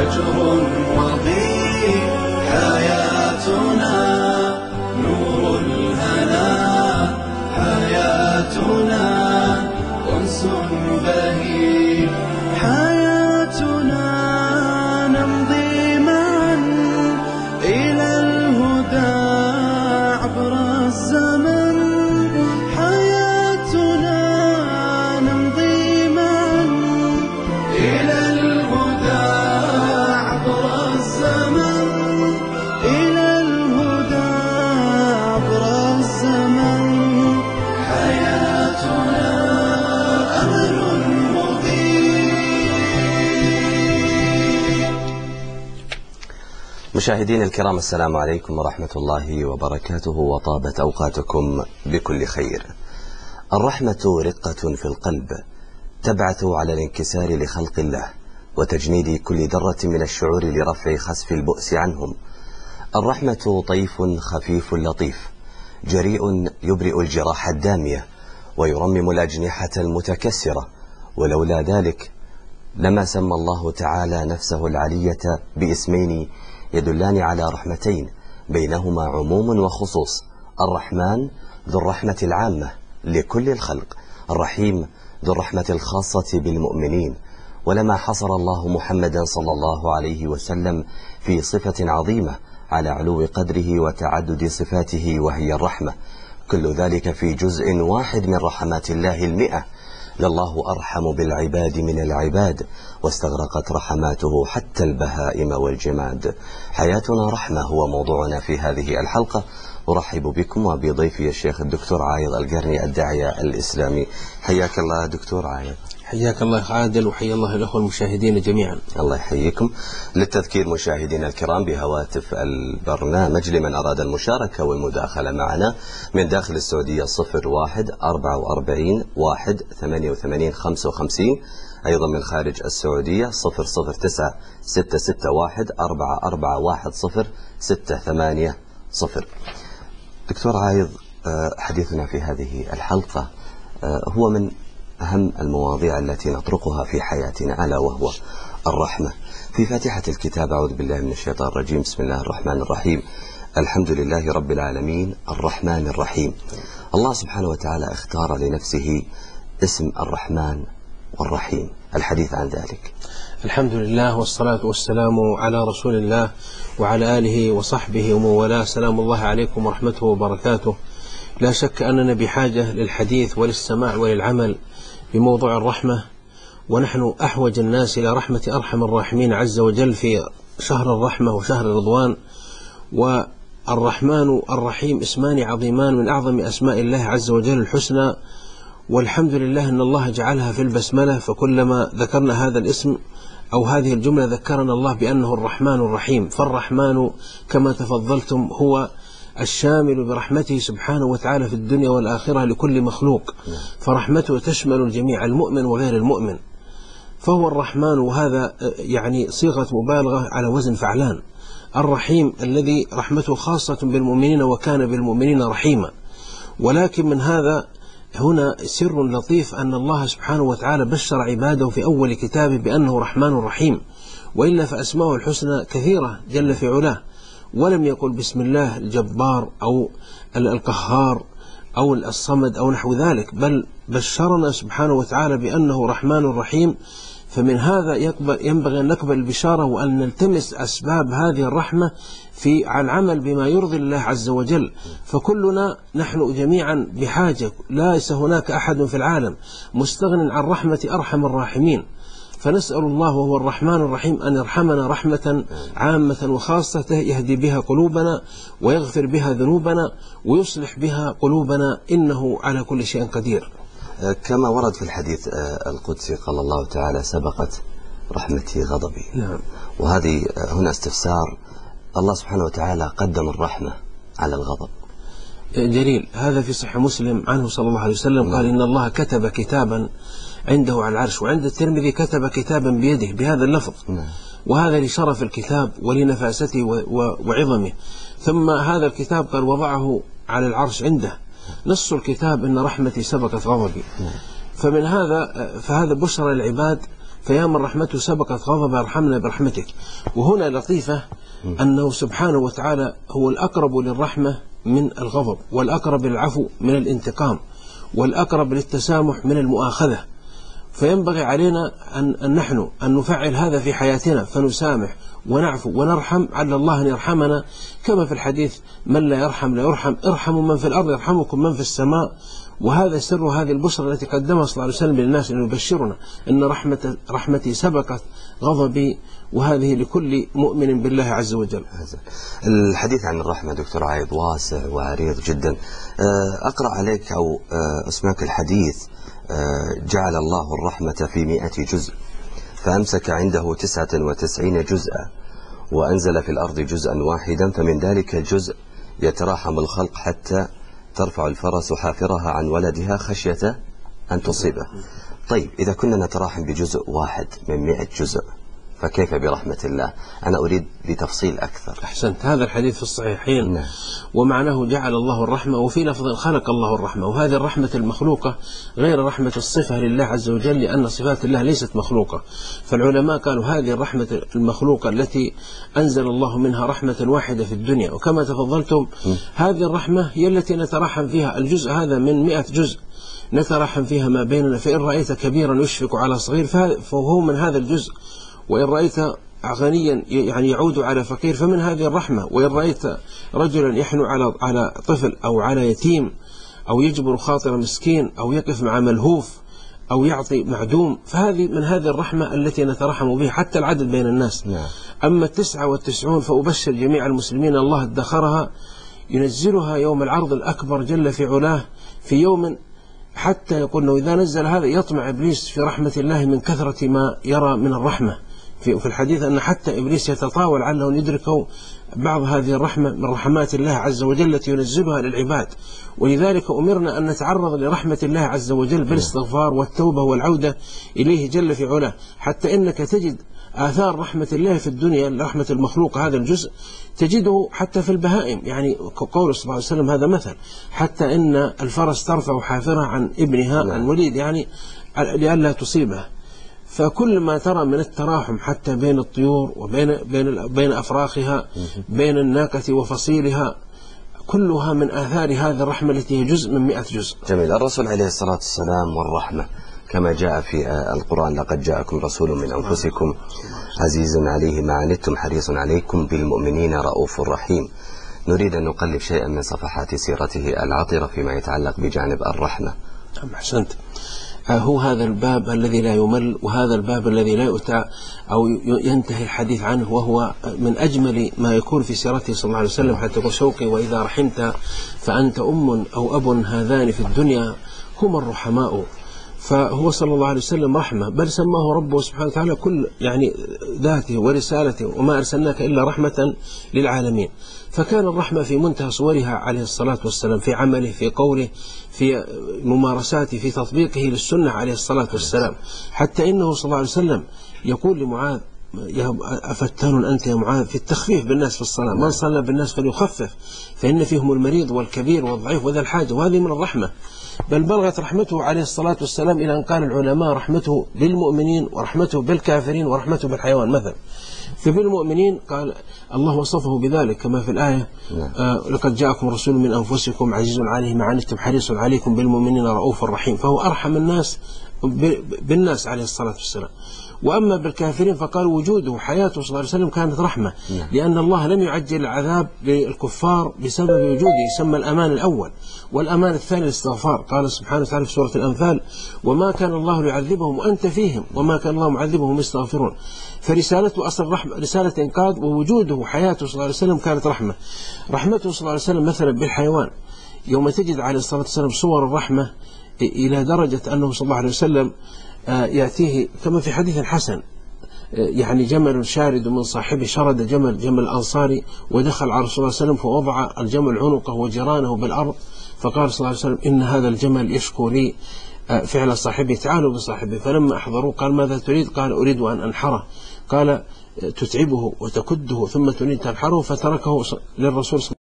فجر وضيء حياتنا نور الهنا حياتنا أنس بهيج حياتنا نمضي معا إلى الهدى عبر الزمن حياتنا نمضي معا إلى الهدى عبر الزمن إلى الهدى عبر الزمن حياتنا أمل مضيء. مشاهدينا الكرام، السلام عليكم ورحمة الله وبركاته، وطابت أوقاتكم بكل خير. الرحمة رقة في القلب تبعث على الانكسار لخلق الله وتجنيد كل ذرة من الشعور لرفع خسف البؤس عنهم. الرحمة طيف خفيف لطيف جريء يبرئ الجراح الدامية ويرمم الأجنحة المتكسرة، ولولا ذلك لما سمى الله تعالى نفسه العلية باسمين يدلان على رحمتين بينهما عموم وخصوص: الرحمن ذو الرحمة العامة لكل الخلق، الرحيم ذو الرحمة الخاصة بالمؤمنين. ولما حصر الله محمدا صلى الله عليه وسلم في صفة عظيمة على علو قدره وتعدد صفاته وهي الرحمة، كل ذلك في جزء واحد من رحمات الله 100. لله أرحم بالعباد من العباد، واستغرقت رحماته حتى البهائم والجماد. حياتنا رحمة هو موضوعنا في هذه الحلقة. أرحب بكم وبضيفي الشيخ الدكتور عايض القرني الداعية الإسلامي. حياك الله دكتور عايض. حياك الله عادل، وحيا الله الأخوة المشاهدين جميعا. الله يحييكم. للتذكير مشاهدينا الكرام بهواتف البرنامج لمن أراد المشاركة والمداخلة معنا من داخل السعودية 01 44 1 88 55، أيضا من خارج السعودية 009 661 441 0680. دكتور عايض، حديثنا في هذه الحلقة هو من أهم المواضيع التي نطرقها في حياتنا، ألا وهو الرحمة. في فاتحة الكتاب أعوذ بالله من الشيطان الرجيم، بسم الله الرحمن الرحيم، الحمد لله رب العالمين الرحمن الرحيم. الله سبحانه وتعالى اختار لنفسه اسم الرحمن والرحيم، الحديث عن ذلك. الحمد لله والصلاة والسلام على رسول الله وعلى آله وصحبه ومن والاه. سلام الله عليكم ورحمته وبركاته. لا شك أننا بحاجة للحديث وللسماع وللعمل بموضوع الرحمة، ونحن أحوج الناس إلى رحمة أرحم الراحمين عز وجل في شهر الرحمة وشهر الرضوان. والرحمن الرحيم اسمان عظيمان من أعظم أسماء الله عز وجل الحسنى، والحمد لله أن الله جعلها في البسملة، فكلما ذكرنا هذا الاسم أو هذه الجملة ذكرنا الله بأنه الرحمن الرحيم. فالرحمن كما تفضلتم هو الشامل برحمته سبحانه وتعالى في الدنيا والآخرة لكل مخلوق، فرحمته تشمل الجميع المؤمن وغير المؤمن. فهو الرحمن، وهذا يعني صيغة مبالغة على وزن فعلان. الرحيم الذي رحمته خاصة بالمؤمنين وكان بالمؤمنين رحيما. ولكن من هذا هنا سر لطيف، أن الله سبحانه وتعالى بشر عباده في أول كتابه بأنه رحمن رحيم، وإلا فأسماءه الحسنى كثيرة جل في علاه، ولم يقل بسم الله الجبار أو القهار أو الصمد أو نحو ذلك، بل بشرنا سبحانه وتعالى بأنه رحمن رحيم. فمن هذا ينبغي أن نقبل البشارة وأن نلتمس أسباب هذه الرحمة في العمل بما يرضي الله عز وجل. فكلنا نحن جميعا بحاجة، ليس هناك أحد في العالم مستغن عن رحمة أرحم الراحمين. فنسأل الله وهو الرحمن الرحيم أن يرحمنا رحمة عامة وخاصة يهدي بها قلوبنا ويغفر بها ذنوبنا ويصلح بها قلوبنا، إنه على كل شيء قدير. كما ورد في الحديث القدسي قال الله تعالى: سبقت رحمتي غضبي. نعم. وهذه هنا استفسار، الله سبحانه وتعالى قدم الرحمة على الغضب. جليل. هذا في صحيح مسلم عنه صلى الله عليه وسلم قال: إن الله كتب كتابا عنده على العرش، وعند الترمذي كتب كتابا بيده بهذا اللفظ. وهذا لشرف الكتاب ولنفاسته وعظمه. ثم هذا الكتاب قال وضعه على العرش عنده، نص الكتاب إن رحمتي سبقت غضبي. فهذا بشرى العباد فيا من رحمته سبقت غضب ارحمنا برحمتك. وهنا لطيفة أنه سبحانه وتعالى هو الأقرب للرحمة من الغضب، والأقرب للعفو من الانتقام، والأقرب للتسامح من المؤاخذة. فينبغي علينا أن نحن أن نفعل هذا في حياتنا، فنسامح ونعفو ونرحم، على الله أن يرحمنا، كما في الحديث: من لا يرحم لا يرحم، ارحموا من في الأرض يرحمكم من في السماء. وهذا سر هذه البشرى التي قدمها صلى الله عليه وسلم للناس، أن يبشرنا أن رحمتي سبقت غضبي، وهذه لكل مؤمن بالله عز وجل. الحديث عن الرحمة دكتور عايض واسع وعريض جدا. أقرأ عليك أو أسمعك الحديث: جعل الله الرحمة في 100 جزء، فأمسك عنده 99 جزءا، وأنزل في الأرض جزءا واحدا، فمن ذلك الجزء يتراحم الخلق حتى ترفع الفرس حافرها عن ولدها خشية أن تصيبه. طيب، إذا كنا نتراحم بجزء واحد من 100 جزء، فكيف برحمة الله؟ أنا أريد بتفصيل أكثر. أحسنت. هذا الحديث في الصحيحين. نعم. ومعناه جعل الله الرحمة، وفي لفظ خلق الله الرحمة، وهذه الرحمة المخلوقة غير رحمة الصفة لله عز وجل، لأن صفات الله ليست مخلوقة. فالعلماء قالوا هذه الرحمة المخلوقة التي أنزل الله منها رحمة واحدة في الدنيا، وكما تفضلتم هذه الرحمة هي التي نتراحم فيها. الجزء هذا من 100 جزء نتراحم فيها ما بيننا، فإن رأيت كبيرا يشفق على صغير فهو من هذا الجزء، وإن رأيت غنيا يعني يعود على فقير فمن هذه الرحمة، وإن رأيت رجلا يحنو على طفل أو على يتيم، أو يجبر خاطر مسكين، أو يقف مع ملهوف، أو يعطي معدوم، فهذه من هذه الرحمة التي نترحم بها حتى العدل بين الناس. نعم. أما 99 فأبشر جميع المسلمين الله ادخرها، ينزلها يوم العرض الأكبر جل في علاه، في يوم حتى يقول أنه إذا نزل هذا يطمع إبليس في رحمة الله من كثرة ما يرى من الرحمة. في الحديث أن حتى إبليس يتطاول عنه أن يدركه بعض هذه الرحمة من رحمات الله عز وجل التي ينزلها للعباد. ولذلك أمرنا أن نتعرض لرحمة الله عز وجل بالاستغفار والتوبة والعودة إليه جل في علاه، حتى إنك تجد آثار رحمة الله في الدنيا، رحمة المخلوق هذا الجزء تجده حتى في البهائم. يعني قول صلى الله عليه وسلم هذا مثل: حتى إن الفرس ترفع حافرها عن ابنها عن وليد، يعني لئلا تصيبه. فكل ما ترى من التراحم حتى بين الطيور وبين أفراخها، بين الناقة وفصيلها، كلها من آثار هذه الرحمة التي هي جزء من 100 جزء. جميل. الرسول عليه الصلاة والسلام والرحمة كما جاء في القرآن: لقد جاءكم رسول من أنفسكم عزيز عليه ما عنتم حريص عليكم بالمؤمنين رؤوف رحيم. نريد أن نقلب شيئا من صفحات سيرته العطرة فيما يتعلق بجانب الرحمة. أحسنت. هو هذا الباب الذي لا يمل، وهذا الباب الذي لا يؤتى أو ينتهي الحديث عنه، وهو من أجمل ما يكون في سيرته صلى الله عليه وسلم، حتى يقول: شوقي وإذا رحمت فأنت أم أو أب هذان في الدنيا هما الرحماء. فهو صلى الله عليه وسلم رحمة، بل سماه ربه سبحانه وتعالى كل يعني ذاته ورسالته: وما أرسلناك إلا رحمة للعالمين. فكان الرحمة في منتهى صورها عليه الصلاة والسلام، في عمله، في قوله، في ممارساته، في تطبيقه للسنة عليه الصلاة والسلام، حتى إنه صلى الله عليه وسلم يقول لمعاذ: أفتان أنت يا معاذ في التخفيف بالناس في الصلاة، من صلى بالناس فليخفف فإن فيهم المريض والكبير والضعيف وذا الحاجة. وهذه من الرحمة. بل بلغت رحمته عليه الصلاة والسلام إلى أن قال العلماء: رحمته بالمؤمنين ورحمته بالكافرين ورحمته بالحيوان. مثلا فبالمؤمنين قال الله وصفه بذلك كما في الآية: لقد جاءكم رسول من أنفسكم عزيز عليه ما عنتم حريص عليكم بالمؤمنين رؤوف رحيم. فهو أرحم الناس بالناس عليه الصلاة والسلام. وأما بالكافرين فقال وجوده حياته صلى الله عليه وسلم كانت رحمة، لأن الله لم يعجل العذاب للكفار بسبب وجوده، يسمى الأمان الأول. والأمان الثاني الاستغفار. قال سبحانه وتعالى في سورة الأنفال: وما كان الله ليعذبهم وأنت فيهم وما كان الله معذبهم يستغفرون. فرسالته أصل رحمة، رسالة إنقاذ، ووجوده حياته صلى الله عليه وسلم كانت رحمة. رحمته صلى الله عليه وسلم مثلا بالحيوان، يوم تجد عليه الصلاة والسلام صور الرحمة إلى درجة أنه صلى الله عليه وسلم يأتيه كما في حديث حسن، يعني جمل شارد من صاحبه، شرد جمل أنصاري ودخل على رسول الله صلى الله عليه وسلم فوضع الجمل عنقه وجرانه بالأرض، فقال صلى الله عليه وسلم: إن هذا الجمل يشكو لي فعل صاحبه، تعالوا بصاحبه. فلما أحضروه قال: ماذا تريد؟ قال: أريد أن أنحره. قال: تتعبه وتكده ثم تريد تنحره، فتركه للرسول